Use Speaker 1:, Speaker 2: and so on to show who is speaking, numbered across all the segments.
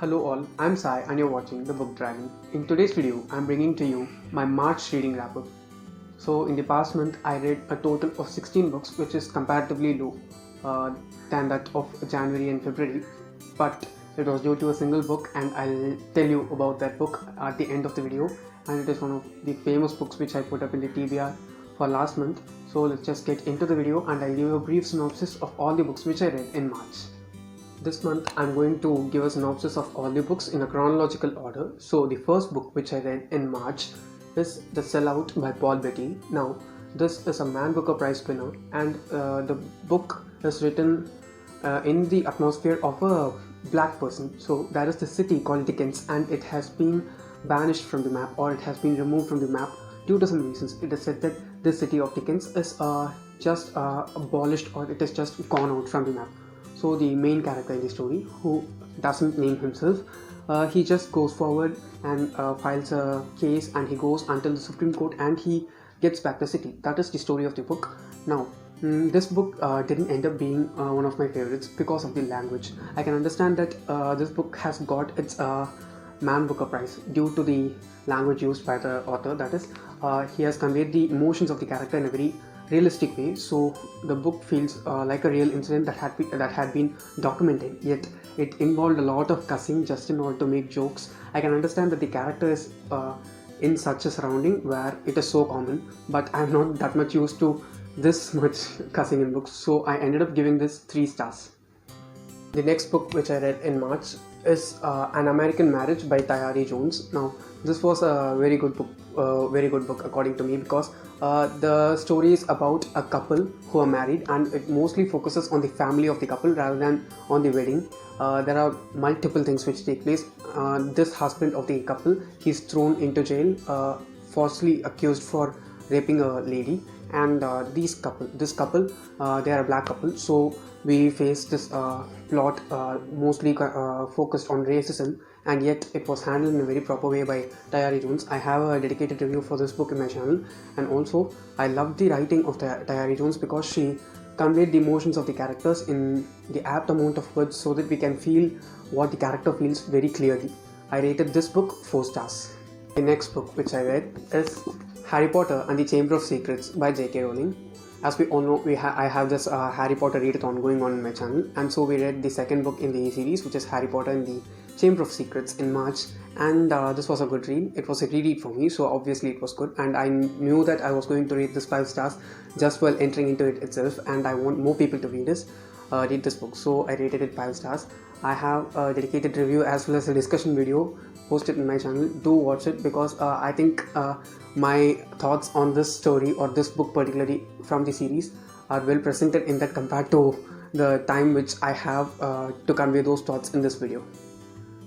Speaker 1: Hello all, I'm Sai and you're watching The Book Dragon. In today's video, I'm bringing to you my March reading wrap-up. So in the past month, I read a total of 16 books, which is comparatively low than that of January and February. But it was due to a single book, and I'll tell you about that book at the end of the video. And it is one of the famous books which I put up in the TBR for last month. So let's just get into the video and I'll give you a brief synopsis of all the books which I read in March. This month I'm going to give a synopsis of all the books in a chronological order. So the first book which I read in March is The Sellout by Paul Beatty. Now this is a Man Booker Prize winner, and the book is written in the atmosphere of a black person. So there is the city called Dickens, and it has been banished from the map, or it has been removed from the map due to some reasons. It is said that this city of Dickens is just abolished, or it is just gone out from the map. So the main character in the story, who doesn't name himself, he just goes forward and files a case, and he goes until the Supreme Court and he gets back the city. That is the story of the book. Now this book didn't end up being one of my favorites because of the language. I can understand that this book has got its Man Booker Prize due to the language used by the author. That is, he has conveyed the emotions of the character in a very realistic way, so the book feels like a real incident that had been documented, yet it involved a lot of cussing just in order to make jokes. I can understand that the character is in such a surrounding where it is so common, but I'm not that much used to this much cussing in books, so I ended up giving this 3 stars. The next book which I read in March is An American Marriage by Tayari Jones. Now this was a very good book according to me, because the story is about a couple who are married, and it mostly focuses on the family of the couple rather than on the wedding. There are multiple things which take place. This husband of the couple, he's thrown into jail, falsely accused for raping a lady, and this couple, they are a black couple. So we face this plot mostly focused on racism, and yet it was handled in a very proper way by Tayari Jones. I have a dedicated review for this book in my channel, and also I love the writing of Tayari Jones because she conveyed the emotions of the characters in the apt amount of words so that we can feel what the character feels very clearly. I rated this book 4 stars. The next book which I read is Harry Potter and the Chamber of Secrets by J.K. Rowling. As we all know, I have this Harry Potter readathon going on in my channel, and so we read the second book in the series, which is Harry Potter and the Chamber of Secrets, in March, and this was a good read. It was a reread for me, so obviously it was good, and I knew that I was going to rate this 5 stars just while entering into it itself, and I want more people to read this book, so I rated it 5 stars. I have a dedicated review as well as a discussion video posted in my channel. Do watch it, because I think my thoughts on this story, or this book particularly from the series, are well presented in that compared to the time which I have to convey those thoughts in this video.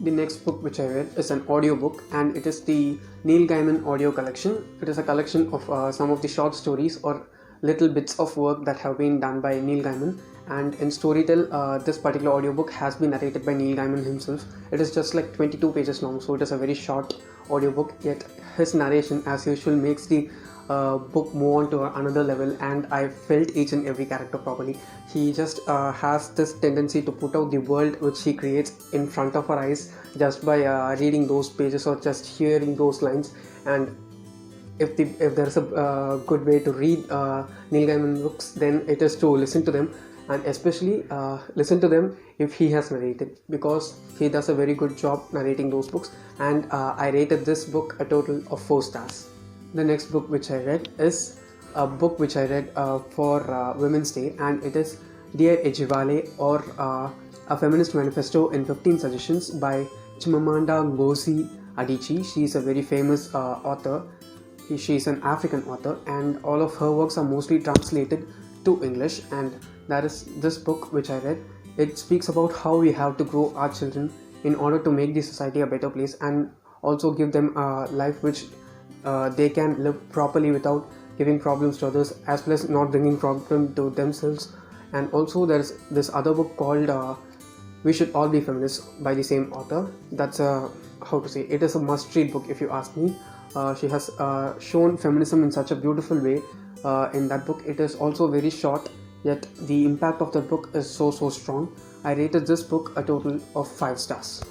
Speaker 1: The next book which I read is an audiobook, and it is the Neil Gaiman audio collection. It is a collection of some of the short stories or little bits of work that have been done by Neil Gaiman, and in Storytel, this particular audiobook has been narrated by Neil Gaiman himself. It is just like 22 pages long, so it is a very short audiobook, yet his narration as usual makes the book move on to another level, and I felt each and every character properly. He just has this tendency to put out the world which he creates in front of our eyes just by reading those pages or just hearing those lines. And if there is a good way to read Neil Gaiman books, then it is to listen to them, and especially listen to them if he has narrated, because he does a very good job narrating those books, and I rated this book a total of 4 stars. The next book which I read is a book which I read for Women's Day, and it is Dear Ejivale, or A Feminist Manifesto in 15 Suggestions by Chimamanda Ngozi Adichie. She is a very famous author. She is an African author, and all of her works are mostly translated to English, and that is this book which I read. It speaks about how we have to grow our children in order to make the society a better place, and also give them a life which they can live properly without giving problems to others, as well as not bringing problem to themselves. And also there's this other book called We Should All Be Feminists by the same author. That's it is a must-read book if you ask me. She has shown feminism in such a beautiful way in that book. It is also very short, yet the impact of the book is so strong. I rated this book a total of 5 stars.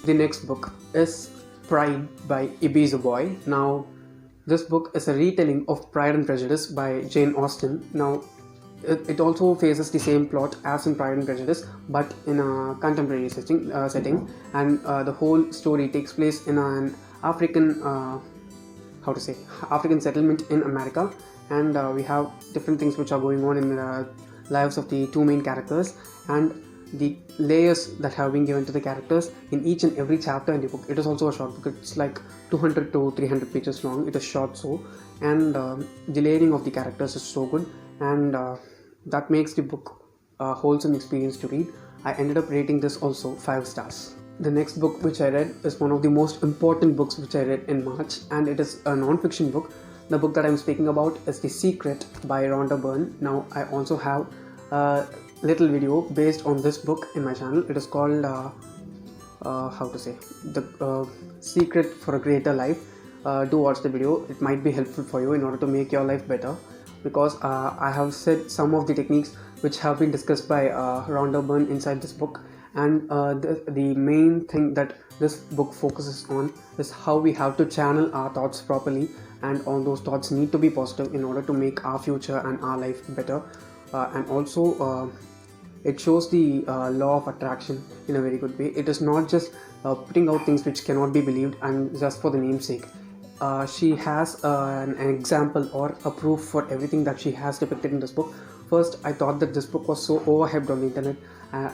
Speaker 1: The next book is Pride by Ibiza Boy. Now, this book is a retelling of Pride and Prejudice by Jane Austen. Now, it also faces the same plot as in Pride and Prejudice, but in a contemporary setting, and the whole story takes place in an African, African settlement in America, and we have different things which are going on in the lives of the two main characters, and the layers that have been given to the characters in each and every chapter in the book. It is also a short book. It's like 200 to 300 pages long. It is short, and the layering of the characters is so good, and that makes the book a wholesome experience to read. I ended up rating this also 5 stars. The next book which I read is one of the most important books which I read in March, and it is a non-fiction book. The book that I'm speaking about is The Secret by Rhonda Byrne. Now, I also have a little video based on this book in my channel. It is called The Secret for a Greater Life. Do watch the video. It might be helpful for you in order to make your life better, because I have said some of the techniques which have been discussed by Rhonda Byrne inside this book, and the main thing that this book focuses on is how we have to channel our thoughts properly, and all those thoughts need to be positive in order to make our future and our life better. And also it shows the law of attraction in a very good way. It is not just putting out things which cannot be believed and just for the namesake. She has an example or a proof for everything that she has depicted in this book. First, I thought that this book was so overhyped on the internet,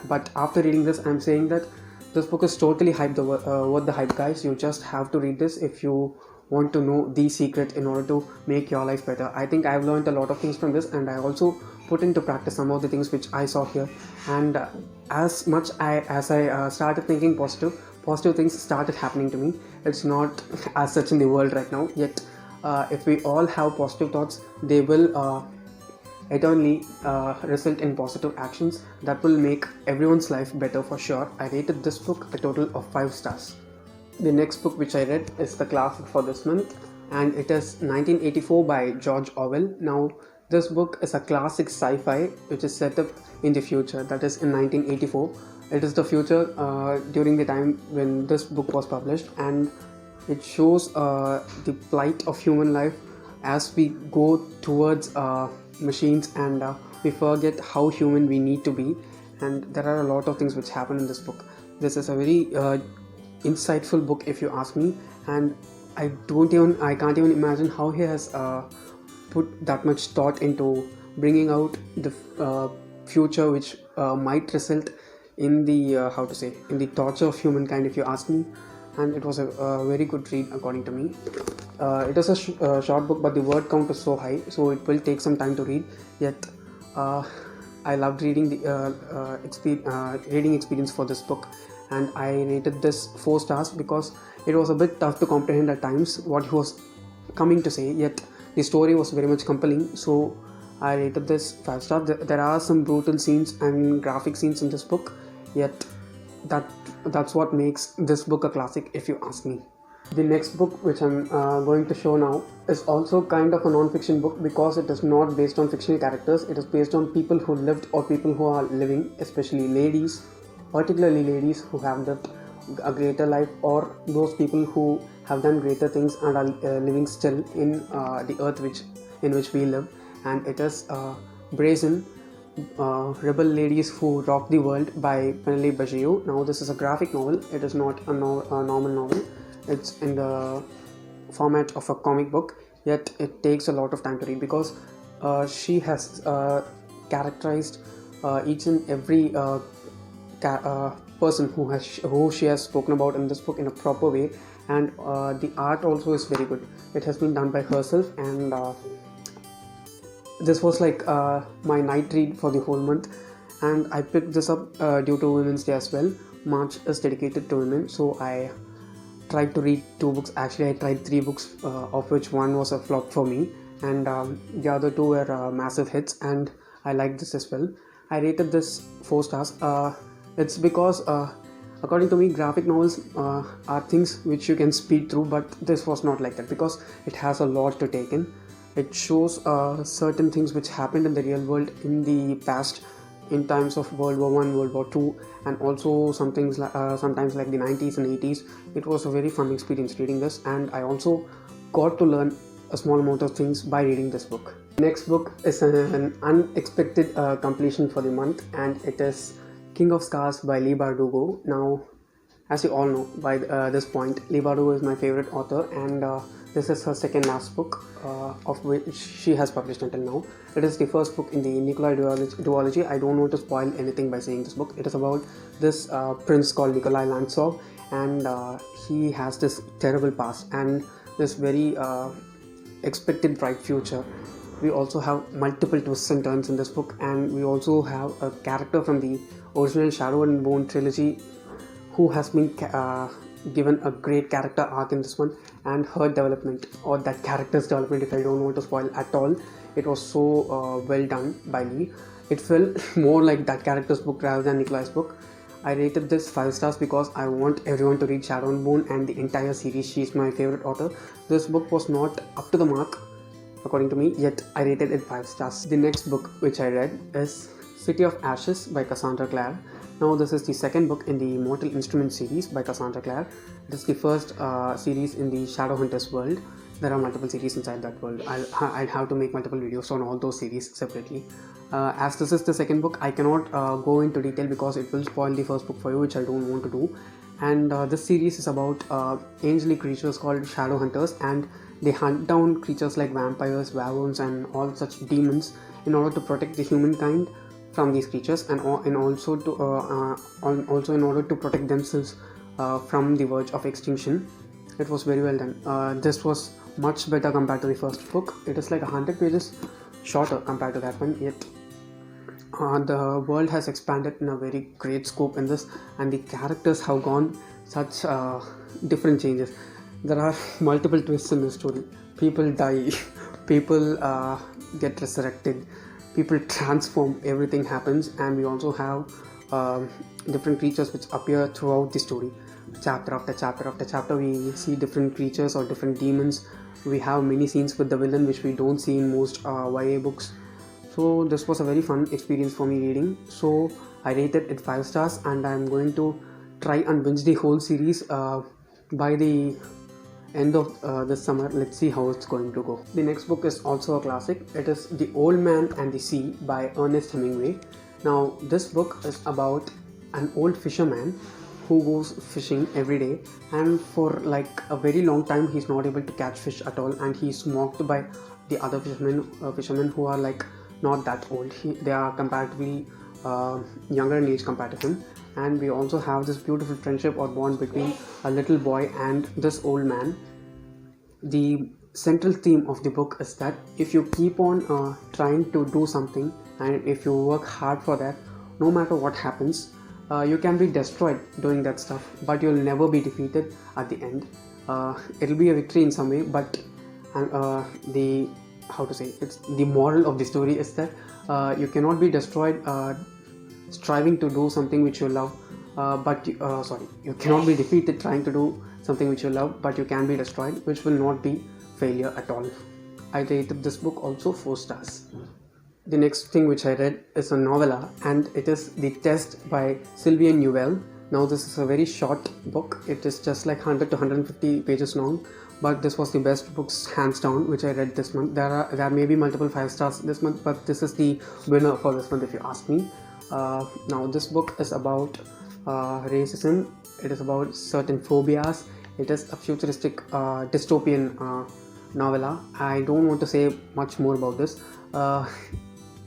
Speaker 1: but after reading this, I'm saying that this book is totally hyped worth the hype, guys. You just have to read this if you want to know the secret in order to make your life better. I think I've learned a lot of things from this, and I also put into practice some of the things which I saw here. And as much as I started thinking positive things started happening to me. It's not as such in the world right now, yet if we all have positive thoughts, they will eternally result in positive actions that will make everyone's life better for sure. I rated this book a total of 5 stars. The next book which I read is the classic for this month, and it is 1984 by George Orwell. Now, this book is a classic sci-fi which is set up in the future, that is in 1984. It is the future during the time when this book was published, and it shows the plight of human life as we go towards machines, and we forget how human we need to be. And there are a lot of things which happen in this book. This is a very insightful book if you ask me, and I can't even imagine how he has put that much thought into bringing out the future which might result in the in the torture of humankind, if you ask me. And it was a very good read according to me. It is a short book, but the word count is so high, so it will take some time to read, yet I loved reading the reading experience for this book, and I rated this 4 stars because it was a bit tough to comprehend at times what he was coming to say, yet the story was very much compelling, so I rated this 5 stars. There are some brutal scenes and graphic scenes in this book, yet that's what makes this book a classic if you ask me. The next book which I'm going to show now is also kind of a non-fiction book because it is not based on fictional characters. It is based on people who lived or people who are living, especially ladies, particularly ladies who have lived a greater life, or those people who have done greater things and are living still in the earth in which we live. And it is BRAZEN, Rebel Ladies Who Rock the World by Penelope Baggio. Now, this is a graphic novel. It is not a normal novel. It's in the format of a comic book, yet it takes a lot of time to read because she has characterized each and every person who she has spoken about in this book in a proper way, and the art also is very good. It has been done by herself, and this was like my night read for the whole month, and I picked this up due to Women's Day as well. March is dedicated to women, so I tried to read 2 books. Actually, I tried 3 books, of which one was a flop for me, and the other 2 were massive hits, and I liked this as well. I rated this 4 stars. It's because according to me, graphic novels are things which you can speed through, but this was not like that because it has a lot to take in. It shows certain things which happened in the real world in the past in times of World War I, World War II, and also sometimes like the 90s and 80s. It was a very fun experience reading this, and I also got to learn a small amount of things by reading this book. Next book is an unexpected completion for the month, and it is King of Scars by Leigh Bardugo. Now, as you all know by this point, Leigh Bardugo is my favorite author, and this is her second last book, of which she has published until now. It is the first book in the Nikolai duology. I don't want to spoil anything by saying this book. It is about this prince called Nikolai Lantsov, and he has this terrible past and this very expected bright future. We also have multiple twists and turns in this book, and we also have a character from the original Shadow and Bone trilogy who has been given a great character arc in this one, and her development, or that character's development, if I don't want to spoil at all, it was so well done by Leigh. It felt more like that character's book rather than Nikolai's book. I rated this 5 stars because I want everyone to read Shadow and Bone and the entire series. She's my favorite author. This book was not up to the mark according to me, yet I rated it 5 stars. The next book which I read is City of Ashes by Cassandra Clare. Now this is the second book in the Mortal Instruments series by Cassandra Clare. It is the first series in the Shadowhunters world. There are multiple series inside that world. I'll have to make multiple videos on all those series separately. As this is the second book, I cannot go into detail because it will spoil the first book for you, which I don't want to do. And this series is about angelic creatures called Shadowhunters, and they hunt down creatures like vampires, werewolves, and all such demons in order to protect the humankind from these creatures, and also in order to protect themselves from the verge of extinction. It was very well done. This was much better compared to the first book. It is like 100 pages shorter compared to that one, yet the world has expanded in a very great scope in this, and the characters have gone such different changes. There are multiple twists in this story. People die, people get resurrected, people transform, everything happens, and we also have different creatures which appear throughout the story. Chapter after chapter after chapter, we see different creatures or different demons. We have many scenes with the villain which we don't see in most YA books. So this was a very fun experience for me reading. So I rated it 5 stars, and I'm going to try and binge the whole series by the end of this summer. Let's see how it's going to go. The next book is also a classic. It is The Old Man and the Sea by Ernest Hemingway. Now this book is about an old fisherman who goes fishing every day, and for like a very long time he's not able to catch fish at all, and he's mocked by the other fishermen who are like not that old. They are comparatively younger in age compared to him. And we also have this beautiful friendship or bond between a little boy and this old man. The central theme of the book is that if you keep on trying to do something, and if you work hard for that, no matter what happens, you can be destroyed doing that stuff, but you'll never be defeated at the end. It'll be a victory in some way, but the moral of the story is that you cannot be destroyed striving to do something which you love, you cannot be defeated trying to do something which you love, but you can be destroyed, which will not be failure at all. I rated this book also 4 stars. The next thing which I read is a novella, and it is The Test by Sylvie Newell. Now this is a very short book. It is just like 100 to 150 pages long, but this was the best books hands down which I read this month. There may be multiple 5 stars this month, but this is the winner for this month if you ask me. Now this book is about racism. It is about certain phobias. It is a futuristic dystopian novella. I don't want to say much more about this.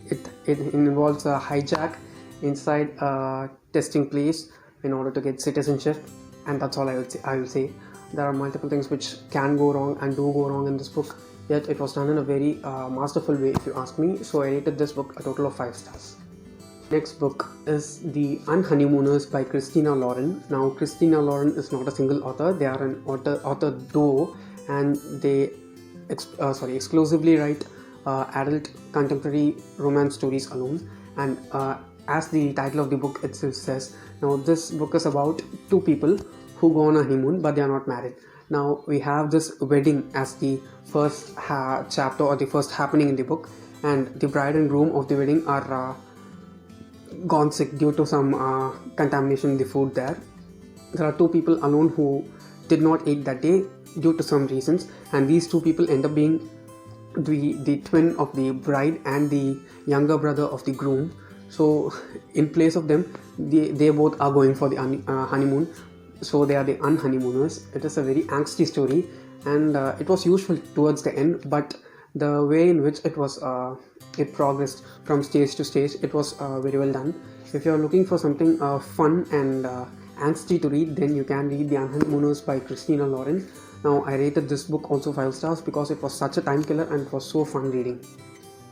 Speaker 1: It involves a hijack inside a testing place in order to get citizenship, and that's all I will say. There are multiple things which can go wrong and do go wrong in this book, yet it was done in a very masterful way if you ask me. So I rated this book a total of 5 stars. Next book is The Unhoneymooners by Christina Lauren. Now Christina Lauren is not a single author. They are an author duo, and they exclusively write adult contemporary romance stories alone. And as the title of the book itself says, now this book is about 2 people who go on a honeymoon, but they are not married. Now we have this wedding as the first chapter or the first happening in the book, and the bride and groom of the wedding are gone sick due to some contamination in the food there. There are two people alone who did not eat that day due to some reasons, and these two people end up being the twin of the bride and the younger brother of the groom. So in place of them, they both are going for the honeymoon, so they are the unhoneymooners. It is a very angsty story, and it was useful towards the end, but the way in which it progressed from stage to stage, it was very well done. If you are looking for something fun and angsty to read, then you can read The Unhoneymooners by Christina Lauren. Now, I rated this book also 5 stars because it was such a time killer and it was so fun reading.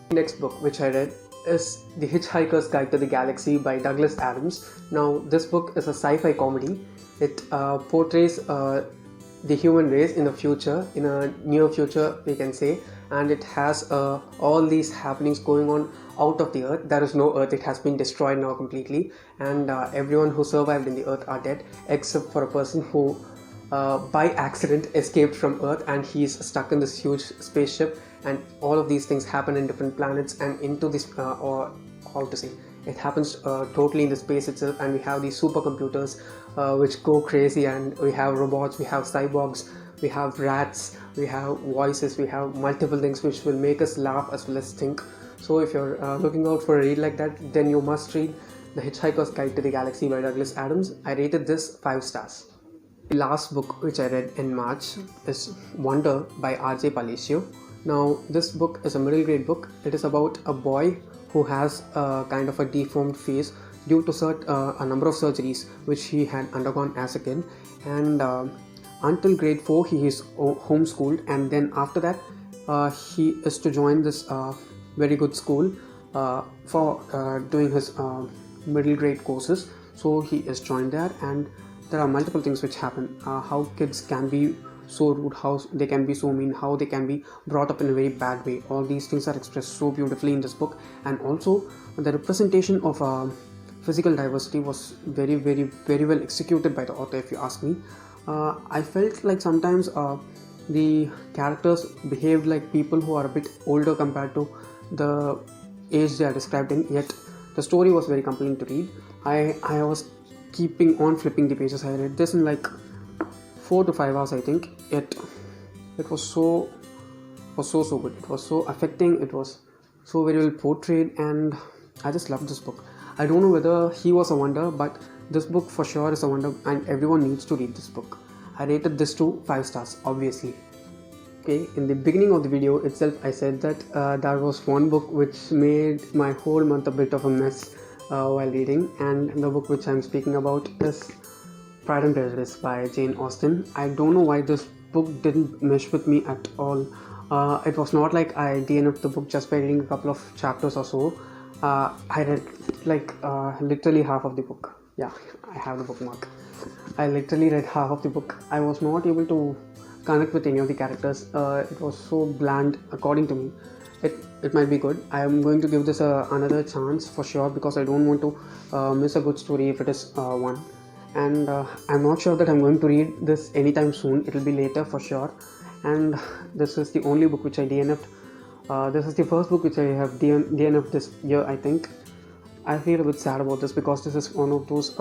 Speaker 1: The next book which I read is The Hitchhiker's Guide to the Galaxy by Douglas Adams. Now, this book is a sci-fi comedy. It portrays the human race in the future, in a near future we can say, and it has all these happenings going on out of the earth. There is no earth, it has been destroyed now completely, and everyone who survived in the earth are dead except for a person who by accident escaped from earth, and he's stuck in this huge spaceship, and all of these things happen in different planets and into this or how to say, it happens totally in the space itself, and we have these supercomputers which go crazy, and we have robots, we have cyborgs, we have rats, we have voices, we have multiple things which will make us laugh as well as think. So if you're looking out for a read like that, then you must read The Hitchhiker's Guide to the Galaxy by Douglas Adams. I rated this 5 stars. The last book which I read in March is Wonder by R.J. Palacio. Now, this book is a middle grade book. It is about a boy who has a kind of a deformed face due to a number of surgeries which he had undergone as a kid, and until grade 4 he is homeschooled, and then after that he is to join this very good school for doing his middle grade courses. So he is joined there, and there are multiple things which happen, how kids can be so rude, how they can be so mean, how they can be brought up in a very bad way. All these things are expressed so beautifully in this book, and also the representation of physical diversity was very well executed by the author, if you ask me. I felt like sometimes the characters behaved like people who are a bit older compared to the age they are described in, yet the story was very compelling to read. I was keeping on flipping the pages. I read this in like 4 to 5 hours, I think. Yet it was so good. It was so affecting. It was so very well portrayed, and I just loved this book. I don't know whether he was a wonder, but this book for sure is a wonder, and everyone needs to read this book. I rated this to 5 stars, obviously. Okay, in the beginning of the video itself, I said that there was one book which made my whole month a bit of a mess while reading, and the book which I'm speaking about is Pride and Prejudice by Jane Austen. I don't know why this book didn't mesh with me at all. It was not like I DNF'd the book just by reading a couple of chapters or so. I read like literally half of the book. Yeah, I have the bookmark. I literally read half of the book. I was not able to connect with any of the characters. It was so bland according to me. It might be good. I am going to give this another chance for sure, because I don't want to miss a good story if it is one. And I'm not sure that I'm going to read this anytime soon. It will be later for sure. And this is the only book which I DNF'd. This is the first book which I have DNF'd this year, I think. I feel a bit sad about this because this is one of those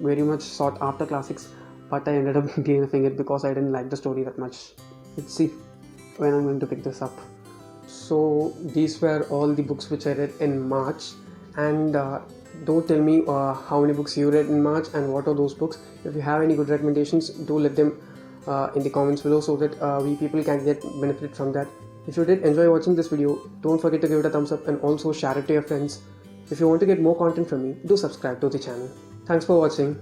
Speaker 1: very much sought after classics, but I ended up DNFing it because I didn't like the story that much. Let's see when I'm going to pick this up. So these were all the books which I read in March, and do tell me how many books you read in March and what are those books. If you have any good recommendations, do let them in the comments below so that we people can get benefit from that. If you did enjoy watching this video, don't forget to give it a thumbs up and also share it to your friends. If you want to get more content from me, do subscribe to the channel. Thanks for watching.